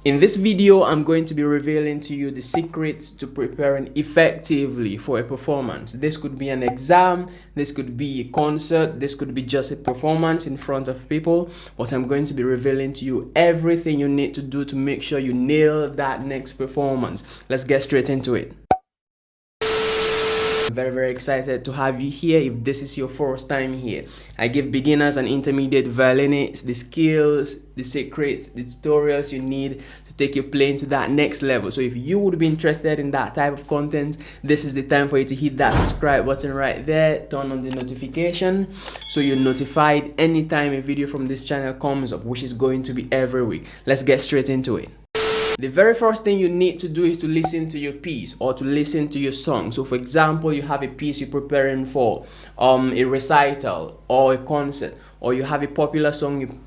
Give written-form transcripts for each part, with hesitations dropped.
In this video, I'm going to be revealing to you the secrets to preparing effectively for a performance. This could be an exam, this could be a concert, this could be just a performance in front of people, but I'm going to be revealing to you everything you need to do to make sure you nail that next performance. Let's get straight into it. Very excited to have you here. If this is your first time here, I give beginners and intermediate violinists the skills, the secrets, the tutorials you need to take your playing to that next level. So if you would be interested in that type of content, this is the time for you to hit that subscribe button right there, turn on the notification so you're notified anytime a video from this channel comes up, which is going to be every week. Let's get straight into it. The very first thing you need to do is to listen to your piece or to listen to your song. So for example, you have a piece you're preparing for a recital or a concert, or you have a popular song you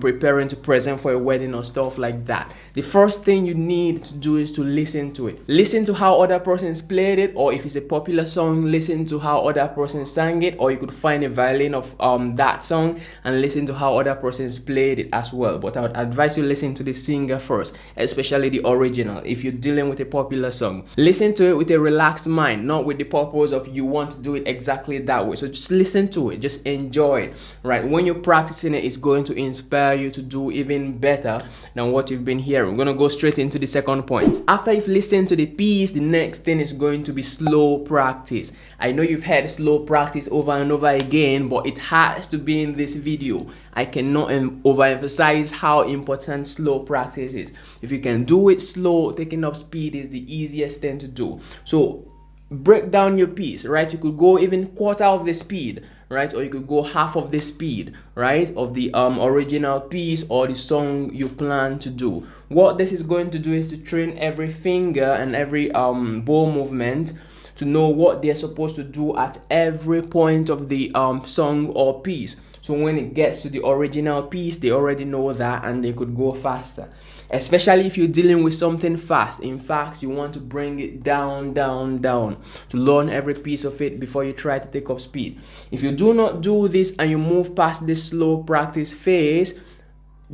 preparing to present for a wedding or stuff like that. The first thing you need to do is to listen to it. Listen to how other persons played it, or if it's a popular song, listen to how other persons sang it, or you could find a violin of that song and listen to how other persons played it as well. But I would advise you listen to the singer first, especially the original. If you're dealing with a popular song, listen to it with a relaxed mind, not with the purpose of you want to do it exactly that way. So just listen to it, just enjoy it, right? When you're practicing it, it's going to inspire you to do even better than what you've been hearing. We're gonna go straight into the second point. After you've listened to the piece, the next thing is going to be slow practice. I know you've heard slow practice over and over again, but it has to be in this video. I cannot overemphasize how important slow practice is. If you can do it slow, taking up speed is the easiest thing to do. So break down your piece, right? You could go even quarter of the speed, right? Or you could go half of the speed, right, of the original piece or the song you plan to do. What this is going to do is to train every finger and every bow movement to know what they're supposed to do at every point of the song or piece. So when it gets to the original piece, they already know that and they could go faster. Especially if you're dealing with something fast. In fact, you want to bring it down to learn every piece of it before you try to take up speed. If you do not do this and you move past this slow practice phase,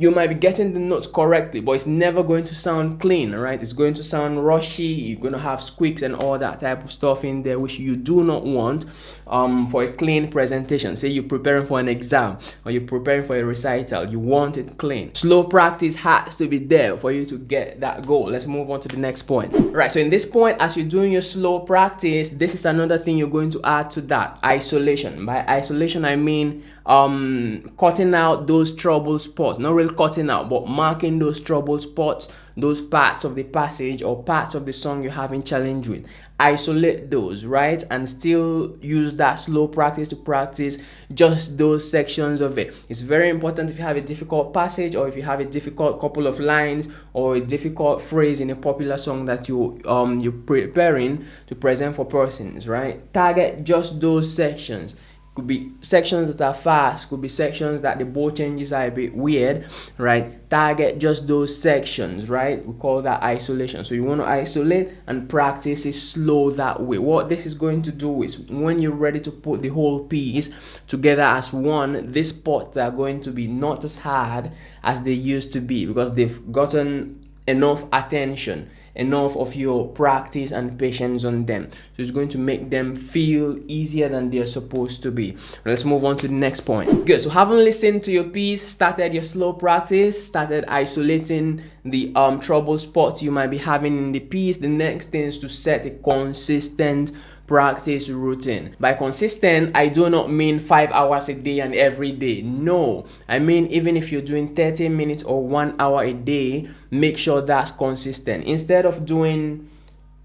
you might be getting the notes correctly, but it's never going to sound clean, right? It's going to sound rushy. You're going to have squeaks and all that type of stuff in there, which you do not want for a clean presentation. Say you're preparing for an exam or you're preparing for a recital. You want it clean. Slow practice has to be there for you to get that goal. Let's move on to the next point. Right, so in this point, as you're doing your slow practice, this is another thing you're going to add to that: isolation. By isolation, I mean cutting out those trouble spots. Not really cutting out, but marking those trouble spots, those parts of the passage or parts of the song you're having challenge with. Isolate those, right? And still use that slow practice to practice just those sections of it. It's very important if you have a difficult passage, or if you have a difficult couple of lines or a difficult phrase in a popular song that you're preparing to present for persons, right? Target just those sections. Could be sections that are fast, could be sections that the bow changes are a bit weird, right? Target just those sections, right? We call that isolation. So you want to isolate and practice it slow that way. What this is going to do is when you're ready to put the whole piece together as one, these spots are going to be not as hard as they used to be because they've gotten enough attention, enough of your practice and patience on them. So it's going to make them feel easier than they're supposed to be. Let's move on to the next point. Good. So having listened to your piece, started your slow practice, started isolating the trouble spots you might be having in the piece, the next thing is to set a consistent practice routine. By consistent, I do not mean 5 hours a day and every day. No, I mean even if you're doing 30 minutes or 1 hour a day, make sure that's consistent. Instead of doing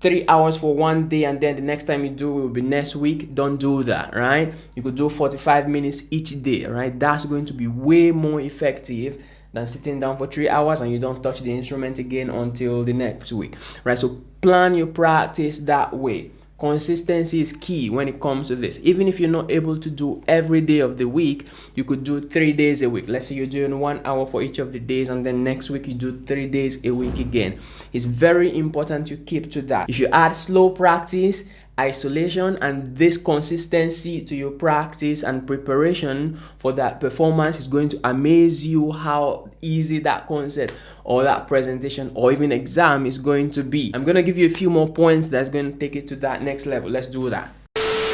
3 hours for one day and then the next time you do it will be next week, don't do that, right? You could do 45 minutes each day, right? That's going to be way more effective than sitting down for 3 hours and you don't touch the instrument again until the next week, right? So plan your practice that way. Consistency is key when it comes to this. Even if you're not able to do every day of the week, you could do 3 days a week. Let's say you're doing 1 hour for each of the days and then next week you do 3 days a week again. It's very important you keep to that. If you add slow practice isolation and this consistency to your practice and preparation for that performance is going to amaze you how easy that concert or that presentation or even exam is going to be. I'm going to give you a few more points that's going to take it to that next level. Let's do that.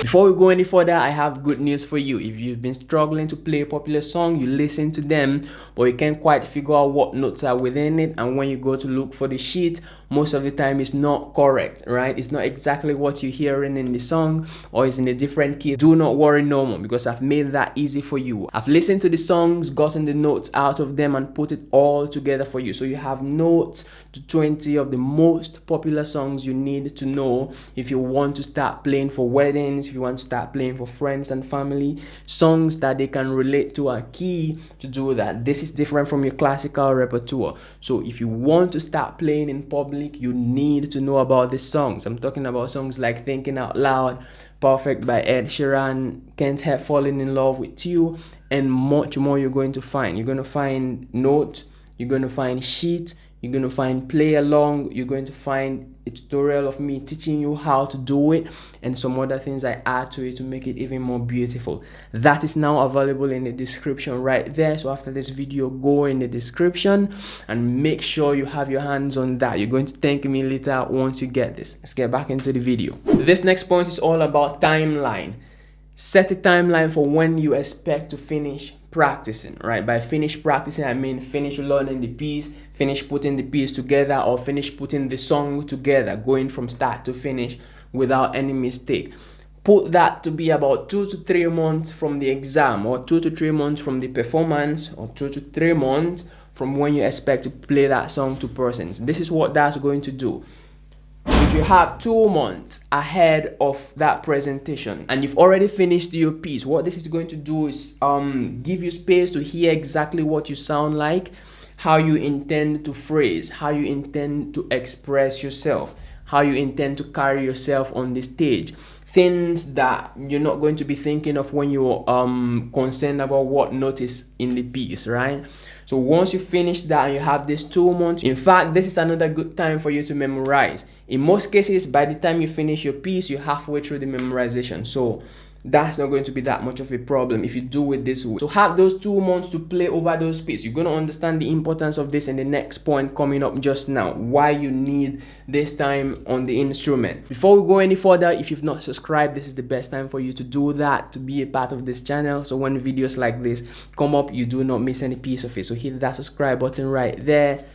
Before we go any further, I have good news for you. If you've been struggling to play a popular song, you listen to them, but you can't quite figure out what notes are within it, and when you go to look for the sheet, most of the time it's not correct, right? It's not exactly what you're hearing in the song, or it's in a different key. Do not worry no more, because I've made that easy for you. I've listened to the songs, gotten the notes out of them, and put it all together for you. So you have notes to 20 of the most popular songs you need to know if you want to start playing for weddings, if you want to start playing for friends and family. Songs that they can relate to are key to do that. This is different from your classical repertoire. So if you want to start playing in public, you need to know about the songs. I'm talking about songs like Thinking Out Loud, Perfect by Ed Sheeran, Can't Help Falling in Love with You, and much more you're going to find. You're going to find notes, you're going to find sheet, you're going to find play along, you're going to find a tutorial of me teaching you how to do it, and some other things I add to it to make it even more beautiful. That is now available in the description right there. So after this video, go in the description and make sure you have your hands on that. You're going to thank me later once you get this. Let's get back into the video. This next point is all about timeline. Set a timeline for when you expect to finish practicing, right? By finish practicing, I mean finish learning the piece, finish putting the piece together, or finish putting the song together, going from start to finish without any mistake. Put that to be about 2 to 3 months from the exam, or 2 to 3 months from the performance, or 2 to 3 months from when you expect to play that song to persons. This is what that's going to do. If you have 2 months ahead of that presentation and you've already finished your piece, what this is going to do is give you space to hear exactly what you sound like, how you intend to phrase, how you intend to express yourself, how you intend to carry yourself on the stage. Things that you're not going to be thinking of when you're concerned about what note is in the piece, right? So once you finish that and you have this 2 months, in fact, this is another good time for you to memorize. In most cases, by the time you finish your piece, you're halfway through the memorization. So that's not going to be that much of a problem if you do it this way. So have those 2 months to play over those pieces. You're going to understand the importance of this in the next point coming up just now, why you need this time on the instrument. Before we go any further, if you've not subscribed, this is the best time for you to do that, to be a part of this channel, so when videos like this come up, you do not miss any piece of it. So hit that subscribe button right there.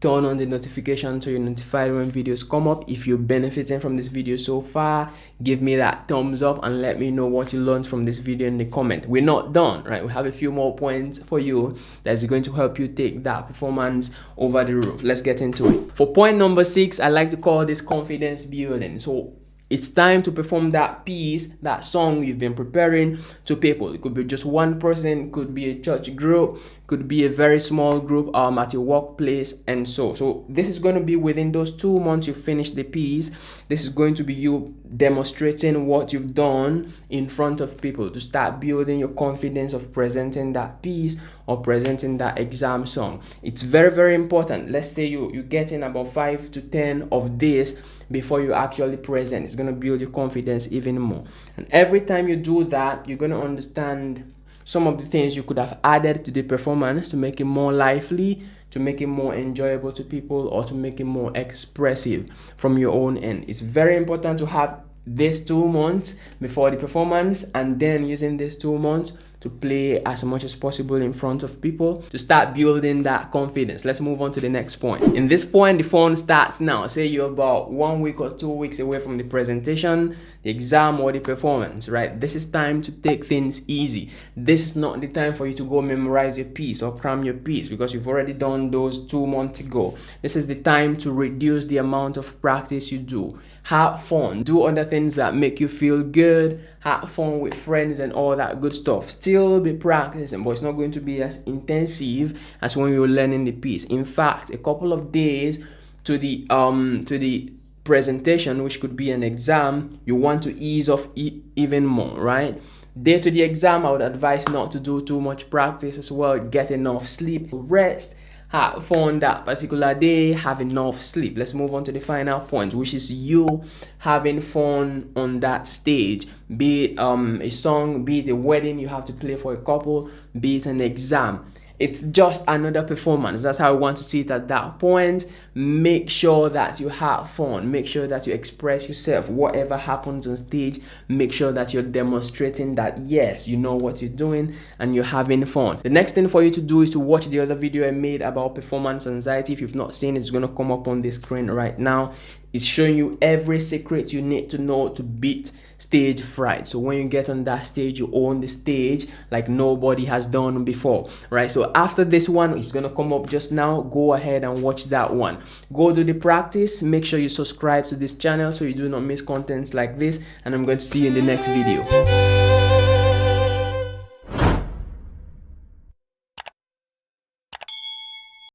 Turn on the notification so you're notified when videos come up. If you're benefiting from this video so far, give me that thumbs up and let me know what you learned from this video in the comment. We're not done, right? We have a few more points for you that's going to help you take that performance over the roof. Let's get into it. For point number 6, I like to call this confidence building. So it's time to perform that piece, that song you've been preparing to people. It could be just one person, could be a church group, could be a very small group at your workplace, and so this is going to be within those 2 months you finish the piece. This is going to be you demonstrating what you've done in front of people to start building your confidence of presenting that piece or presenting that exam song. It's very, very important. Let's say you get in about 5 to 10 of this before you actually present. It's going to build your confidence even more. And every time you do that, you're going to understand some of the things you could have added to the performance to make it more lively, to make it more enjoyable to people, or to make it more expressive from your own end. It's very important to have this 2 months before the performance, and then using this 2 months to play as much as possible in front of people to start building that confidence. Let's move on to the next point. In this point, the fun starts now. Say you're about 1 week or 2 weeks away from the presentation, the exam, or the performance, right? This is time to take things easy. This is not the time for you to go memorize your piece or cram your piece because you've already done those 2 months ago. This is the time to reduce the amount of practice you do. Have fun. Do other things that make you feel good. Have fun with friends and all that good stuff. Still be practicing, but it's not going to be as intensive as when you're learning the piece. In fact, a couple of days to the presentation, which could be an exam, you want to ease off even more, right? Day to the exam, I would advise not to do too much practice as well. Get enough sleep, rest, have fun that particular day, have enough sleep. Let's move on to the final point, which is you having fun on that stage. Be it a song, be it a wedding you have to play for a couple, be it an exam. It's just another performance. That's how I want to see it at that point. Make sure that you have fun. Make sure that you express yourself. Whatever happens on stage, make sure that you're demonstrating that, yes, you know what you're doing and you're having fun. The next thing for you to do is to watch the other video I made about performance anxiety. If you've not seen it, it's going to come up on the screen right now. It's showing you every secret you need to know to beat stage fright. So when you get on that stage, you own the stage like nobody has done before, right? So after this one, it's gonna come up just now. Go ahead and watch that one. Go do the practice. Make sure you subscribe to this channel so you do not miss contents like this, and I'm going to see you in the next video.